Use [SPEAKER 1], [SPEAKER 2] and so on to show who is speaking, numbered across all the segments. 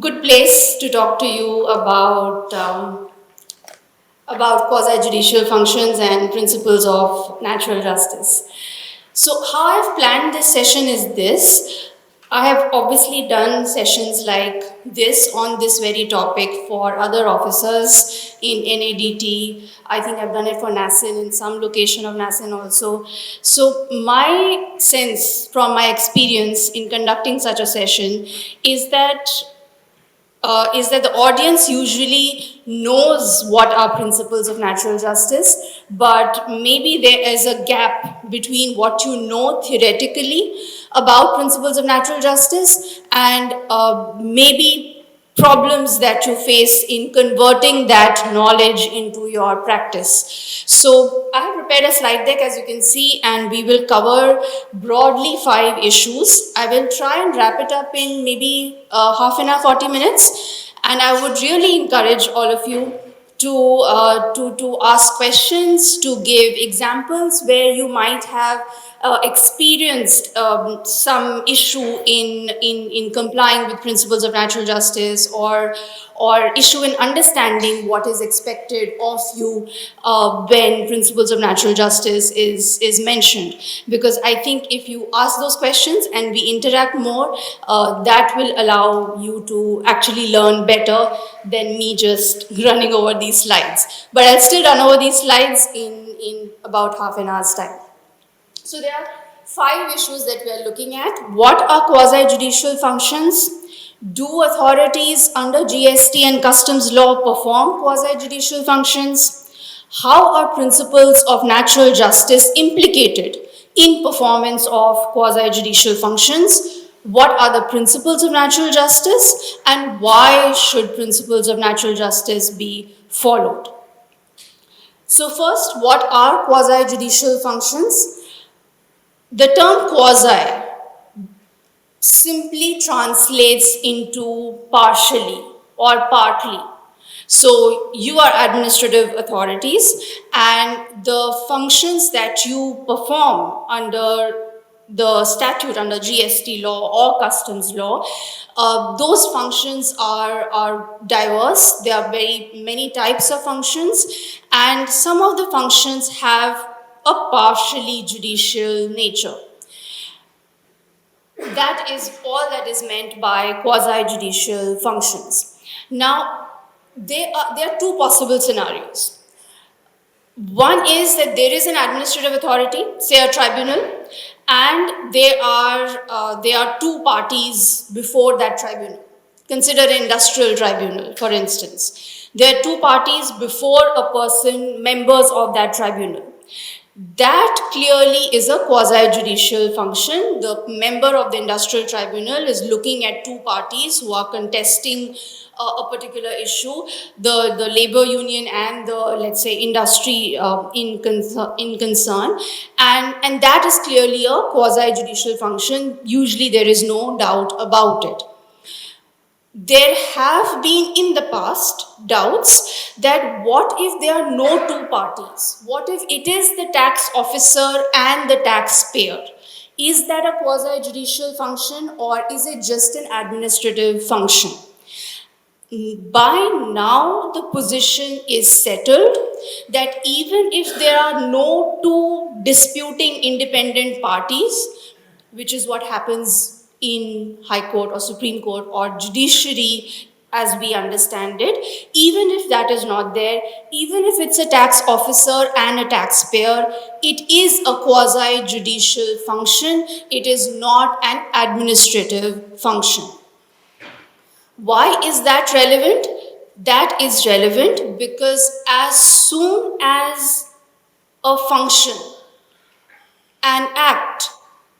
[SPEAKER 1] good place to talk to you about quasi-judicial functions and principles of natural justice. So how I've planned this session is this. I have obviously done sessions like this on this very topic for other officers in NADT. I think I've done it for NASIN in some location of NASIN also. So my sense from my experience in conducting such a session is that the audience usually knows what are principles of natural justice, but maybe there is a gap between what you know theoretically about principles of natural justice and maybe problems that you face in converting that knowledge into your practice. So I have prepared a slide deck, as you can see, and we will cover broadly 5 issues. I will try and wrap it up in maybe half an hour, 40 minutes. And I would really encourage all of you to ask questions, to give examples where you might have experienced some issue in complying with principles of natural justice or issue in understanding what is expected of you when principles of natural justice is mentioned. Because I think if you ask those questions and we interact more, that will allow you to actually learn better than me just running over these slides. But I'll still run over these slides in about half an hour's time. So there are 5 issues that we are looking at. What are quasi-judicial functions? Do authorities under GST and customs law perform quasi-judicial functions? How are principles of natural justice implicated in performance of quasi-judicial functions? What are the principles of natural justice, and why should principles of natural justice be followed? So first, what are quasi-judicial functions? The term quasi simply translates into partially or partly. So you are administrative authorities, and the functions that you perform under the statute, under GST law or customs law, those functions are diverse. There are very many types of functions, and some of the functions have a partially judicial nature. That is all that is meant by quasi-judicial functions. Now, there are 2 possible scenarios. One is that there is an administrative authority, say a tribunal, and there are 2 parties before that tribunal. Consider an industrial tribunal, for instance. There are 2 parties before a person, members of that tribunal. That clearly is a quasi-judicial function. The member of the industrial tribunal is looking at 2 parties who are contesting a particular issue, the labor union and the, let's say, industry in concern. And that is clearly a quasi-judicial function. Usually there is no doubt about it. There have been in the past doubts that what if there are no 2 parties? What if it is the tax officer and the taxpayer? Is that a quasi-judicial function, or is it just an administrative function? By now, the position is settled that even if there are no 2 disputing independent parties, which is what happens in High Court or Supreme Court or judiciary as we understand it, even if that is not there, even if it's a tax officer and a taxpayer, it is a quasi-judicial function. It is not an administrative function. Why is that relevant? That is relevant because as soon as a function, an act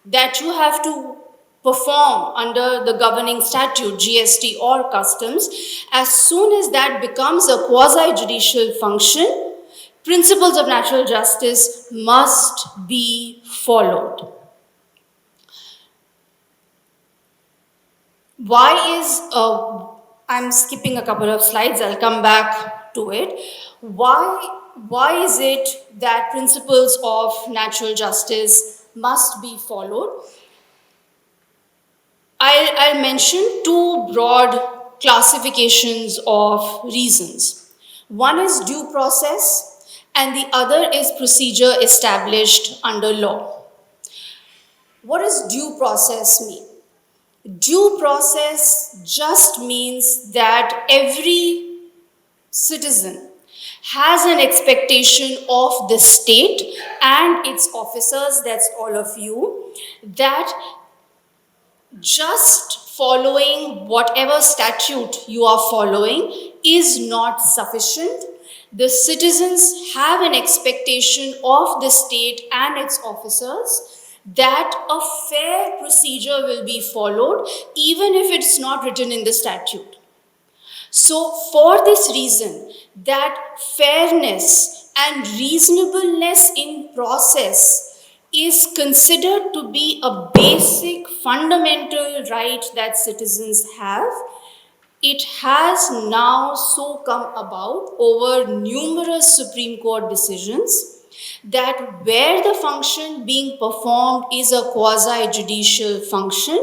[SPEAKER 1] that you have to perform under the governing statute, GST or customs, as soon as that becomes a quasi-judicial function, principles of natural justice must be followed. Why is, I'm skipping a couple of slides, I'll come back to it. Why is it that principles of natural justice must be followed? I'll mention 2 broad classifications of reasons. One is due process, and the other is procedure established under law. What does due process mean? Due process just means that every citizen has an expectation of the state and its officers, that's all of you, that just following whatever statute you are following is not sufficient. The citizens have an expectation of the state and its officers that a fair procedure will be followed, even if it's not written in the statute. So, for this reason, that fairness and reasonableness in process is considered to be a basic fundamental right that citizens have. It has now so come about over numerous Supreme Court decisions that where the function being performed is a quasi judicial function,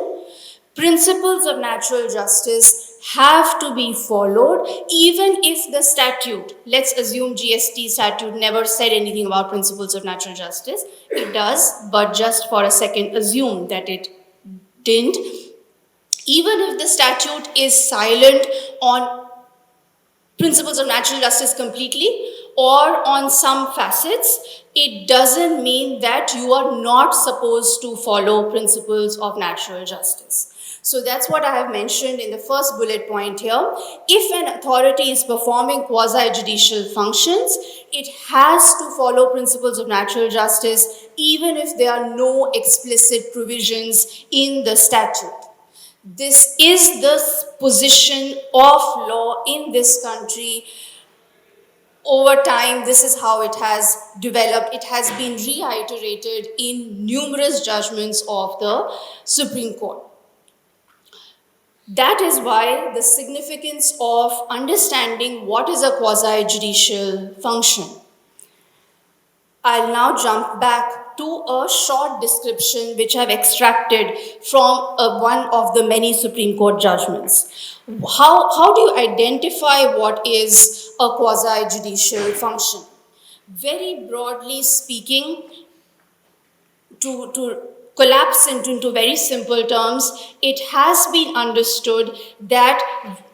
[SPEAKER 1] principles of natural justice have to be followed even if the statute, let's assume GST statute never said anything about principles of natural justice. It does, but just for a second assume that it didn't. Even if the statute is silent on principles of natural justice completely or on some facets, it doesn't mean that you are not supposed to follow principles of natural justice. So that's what I have mentioned in the first bullet point here. If an authority is performing quasi-judicial functions, it has to follow principles of natural justice, even if there are no explicit provisions in the statute. This is the position of law in this country. Over time, this is how it has developed. It has been reiterated in numerous judgments of the Supreme Court. That is why the significance of understanding what is a quasi-judicial function. I'll now jump back to a short description which I've extracted from one of the many Supreme Court judgments. How do you identify what is a quasi-judicial function? Very broadly speaking, to collapse into very simple terms, it has been understood that,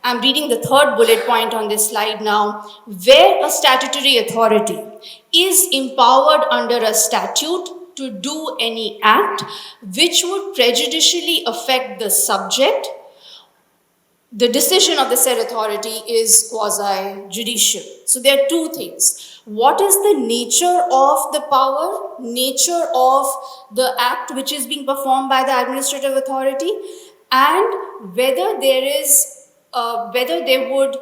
[SPEAKER 1] I'm reading the third bullet point on this slide now, where a statutory authority is empowered under a statute to do any act which would prejudicially affect the subject, the decision of the said authority is quasi-judicial. So there are two things. What is the nature of the power, nature of the act which is being performed by the administrative authority, and whether there would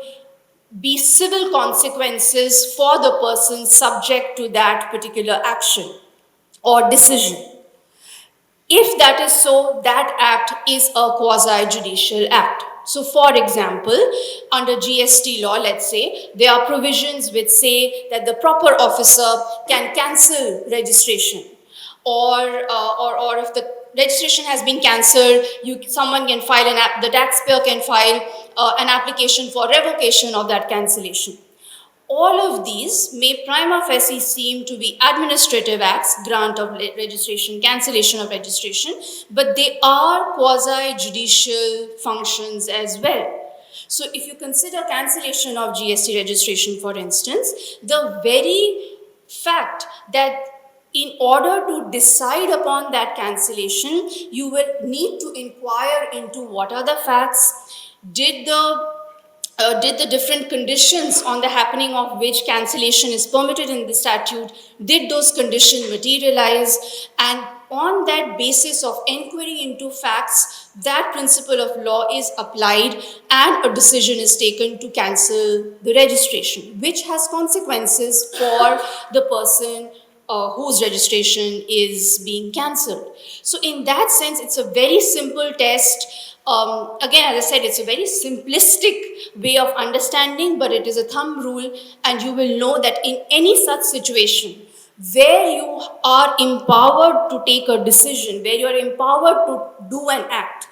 [SPEAKER 1] be civil consequences for the person subject to that particular action or decision. If that is so, that act is a quasi-judicial act. So, for example, under GST law, let's say, there are provisions which say that the proper officer can cancel registration, or if the registration has been cancelled, someone can file the taxpayer can file an application for revocation of that cancellation. All of these may prima facie seem to be administrative acts, grant of registration, cancellation of registration, but they are quasi-judicial functions as well. So if you consider cancellation of GST registration, for instance, the very fact that in order to decide upon that cancellation, you will need to inquire into what are the facts, did the different conditions on the happening of which cancellation is permitted in the statute, did those conditions materialize? And on that basis of inquiry into facts, that principle of law is applied and a decision is taken to cancel the registration, which has consequences for the person whose registration is being cancelled. So in that sense, it's a very simple test. Again, as I said, it's a very simplistic way of understanding, but it is a thumb rule, and you will know that in any such situation where you are empowered to take a decision, where you are empowered to do an act,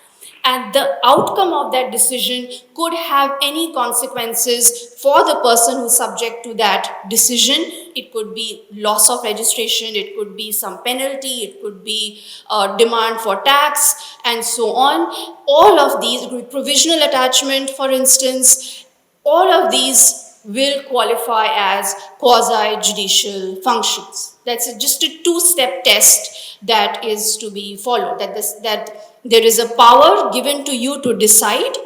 [SPEAKER 1] and the outcome of that decision could have any consequences for the person who's subject to that decision. It could be loss of registration, it could be some penalty, it could be demand for tax, and so on. All of these, provisional attachment, for instance, all of these will qualify as quasi-judicial functions. That's just a two-step test that is to be followed, that there is a power given to you to decide,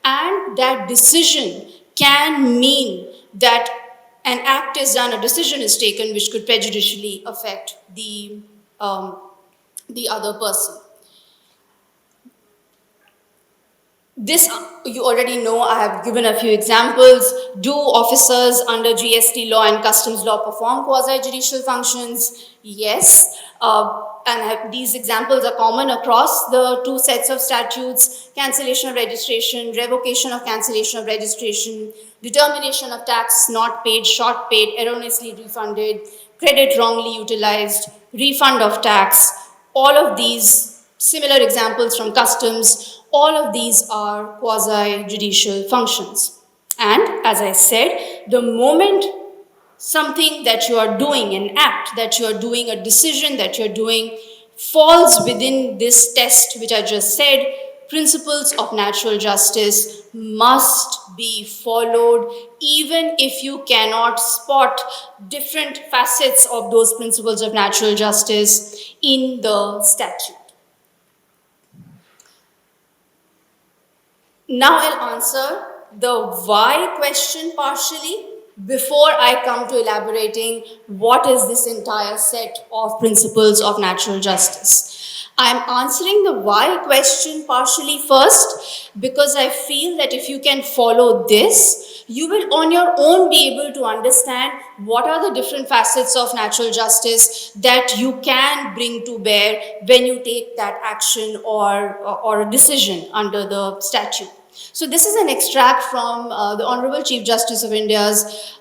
[SPEAKER 1] and that decision can mean that an act is done, a decision is taken which could prejudicially affect the other person. This you already know. I have given a few examples. Do officers under GST law and customs law perform quasi-judicial functions? Yes. These examples are common across the two sets of statutes: cancellation of registration, revocation of cancellation of registration, determination of tax not paid, short paid, erroneously refunded, credit wrongly utilized, refund of tax. All of these similar examples from customs, all of these are quasi-judicial functions. And as I said, the moment something that you are doing, an act that you are doing, a decision that you're doing, falls within this test which I just said, principles of natural justice must be followed, even if you cannot spot different facets of those principles of natural justice in the statute. Now I'll answer the why question partially before I come to elaborating what is this entire set of principles of natural justice. I'm answering the why question partially first because I feel that if you can follow this, you will on your own be able to understand what are the different facets of natural justice that you can bring to bear when you take that action or a decision under the statute. So this is an extract from the Honorable Chief Justice of India's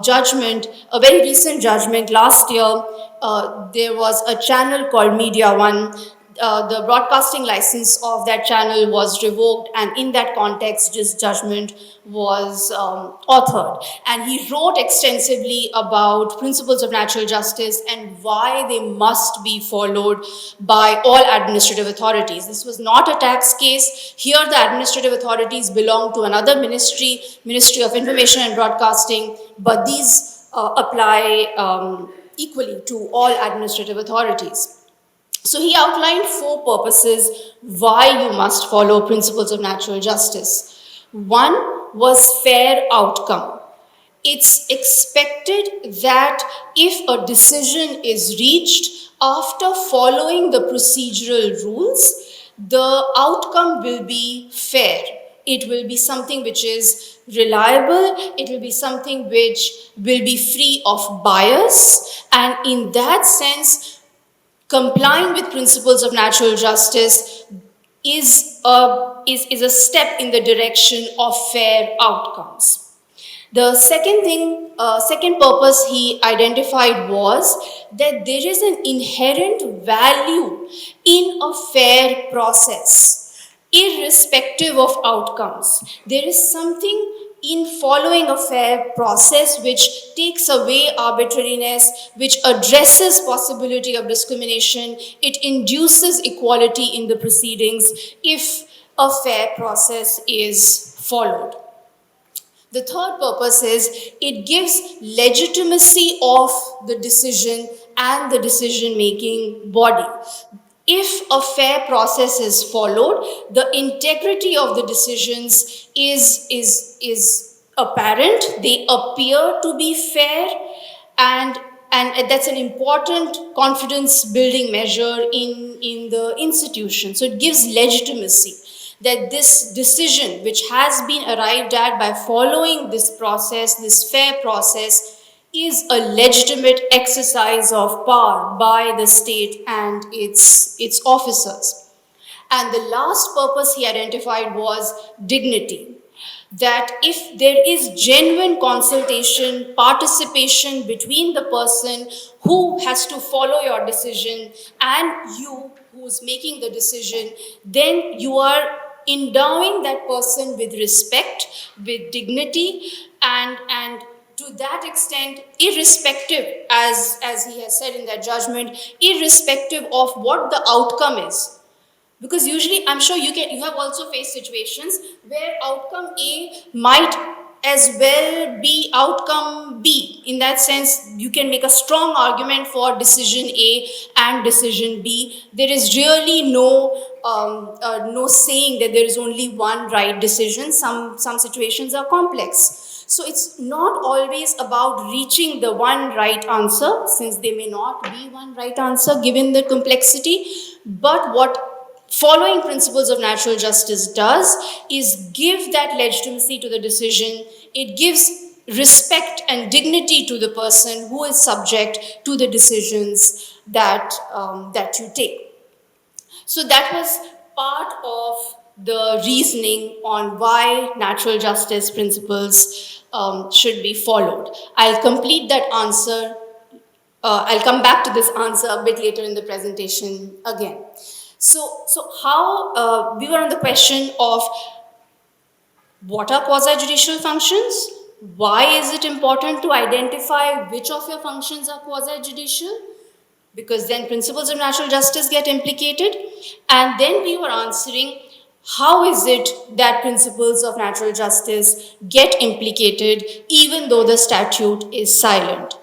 [SPEAKER 1] judgment, a very recent judgment. Last year, there was a channel called Media One. The broadcasting license of that channel was revoked, and in that context, this judgment was authored. And he wrote extensively about principles of natural justice and why they must be followed by all administrative authorities. This was not a tax case. Here, the administrative authorities belong to another ministry, Ministry of Information and Broadcasting, but these apply equally to all administrative authorities. So he outlined 4 purposes why you must follow principles of natural justice. One was fair outcome. It's expected that if a decision is reached after following the procedural rules, the outcome will be fair. It will be something which is reliable, it will be something which will be free of bias, and in that sense, complying with principles of natural justice is a step in the direction of fair outcomes. The second purpose he identified was that there is an inherent value in a fair process, irrespective of outcomes. There is something in following a fair process which takes away arbitrariness, which addresses possibility of discrimination. It induces equality in the proceedings if a fair process is followed. The third purpose is it gives legitimacy of the decision and the decision-making body. If a fair process is followed, the integrity of the decisions is apparent. They appear to be fair, and that's an important confidence building measure in the institution. So it gives legitimacy that this decision, which has been arrived at by following this process, this fair process, is a legitimate exercise of power by the state and its officers. And the last purpose he identified was dignity. That if there is genuine consultation, participation between the person who has to follow your decision and you who's making the decision, then you are endowing that person with respect, with dignity, and to that extent, irrespective, as he has said in that judgment, irrespective of what the outcome is. Because usually, I'm sure you have also faced situations where outcome A might as well be outcome B. In that sense, you can make a strong argument for decision A and decision B. There is really no saying that there is only one right decision. Some situations are complex. So it's not always about reaching the one right answer, since there may not be one right answer given the complexity, but what following principles of natural justice does is give that legitimacy to the decision. It gives respect and dignity to the person who is subject to the decisions that you take. So that was part of the reasoning on why natural justice principles should be followed. I'll complete that answer. I'll come back to this answer a bit later in the presentation again. So how we were on the question of what are quasi-judicial functions? Why is it important to identify which of your functions are quasi-judicial? Because then principles of natural justice get implicated. And then we were answering, how is it that principles of natural justice get implicated even though the statute is silent?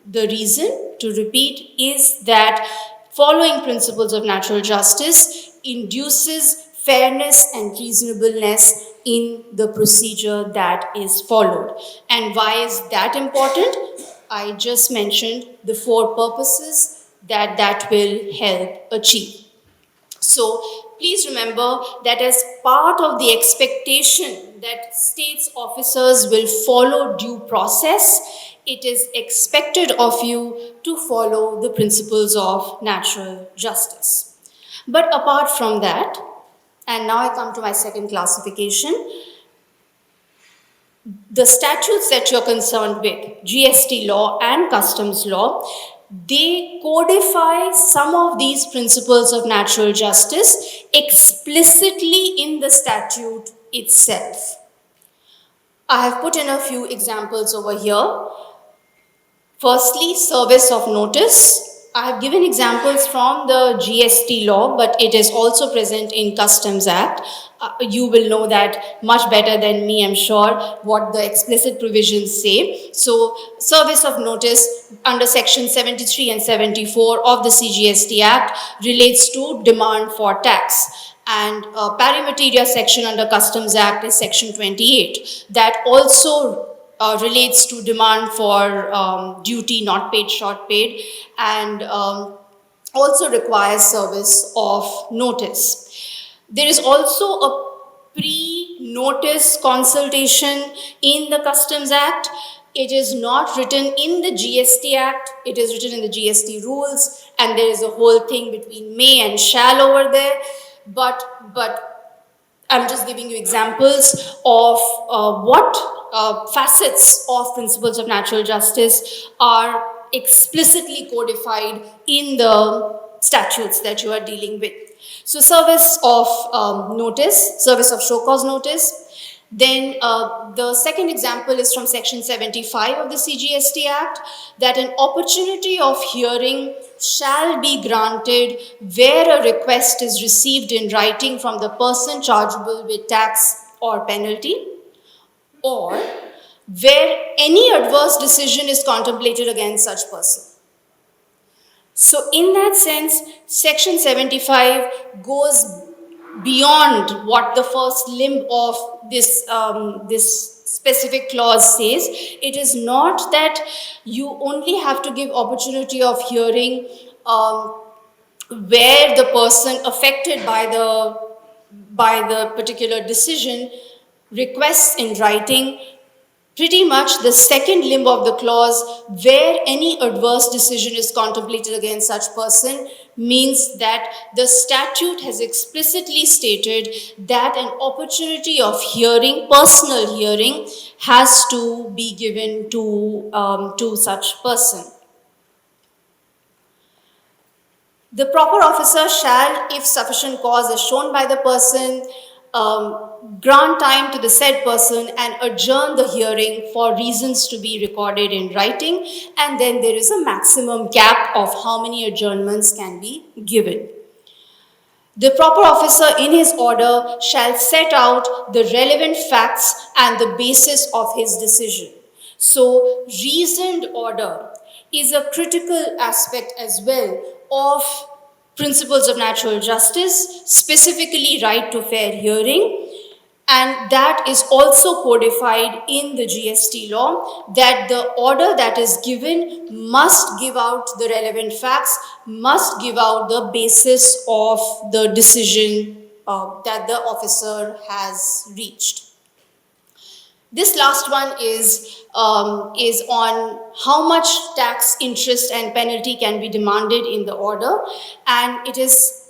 [SPEAKER 1] The reason, to repeat, is that following principles of natural justice induces fairness and reasonableness in the procedure that is followed. And why is that important? I just mentioned the four purposes that will help achieve. So please remember that as part of the expectation that states officers will follow due process, it is expected of you to follow the principles of natural justice. But apart from that, and now I come to my second classification, the statutes that you're concerned with, GST law and customs law, they codify some of these principles of natural justice explicitly in the statute itself. I have put in a few examples over here. Firstly, service of notice. I have given examples from the GST law, but it is also present in Customs Act. You will know that much better than me, I'm sure, what the explicit provisions say. So, service of notice under section 73 and 74 of the CGST Act relates to demand for tax. And pari-materia section under Customs Act is section 28. That also relates to demand for duty not paid, short paid, and also requires service of notice. There is also a pre-notice consultation in the Customs Act. It is not written in the GST Act, it is written in the GST rules, and there is a whole thing between may and shall over there, but I'm just giving you examples of what facets of principles of natural justice are explicitly codified in the statutes that you are dealing with. So service of notice, service of show cause notice. Then the second example is from section 75 of the CGST Act, that an opportunity of hearing shall be granted where a request is received in writing from the person chargeable with tax or penalty, or where any adverse decision is contemplated against such person. So in that sense, section 75 goes beyond what the first limb of this specific clause says. It is not that you only have to give opportunity of hearing where the person affected by the particular decision requests in writing. Pretty much the second limb of the clause, where any adverse decision is contemplated against such person, means that the statute has explicitly stated that an opportunity of hearing, personal hearing, has to be given to such person. The proper officer shall, if sufficient cause is shown by the person, grant time to the said person and adjourn the hearing for reasons to be recorded in writing, and then there is a maximum cap of how many adjournments can be given. The proper officer in his order shall set out the relevant facts and the basis of his decision. So, reasoned order is a critical aspect as well of principles of natural justice, specifically right to fair hearing, and that is also codified in the GST law, that the order that is given must give out the relevant facts, must give out the basis of the decision that the officer has reached. This last one is on how much tax, interest, and penalty can be demanded in the order, and it is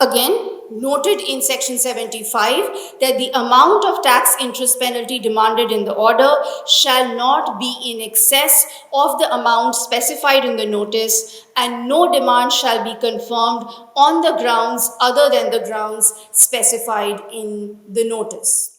[SPEAKER 1] again noted in section 75 that the amount of tax, interest, penalty demanded in the order shall not be in excess of the amount specified in the notice, and no demand shall be confirmed on the grounds other than the grounds specified in the notice.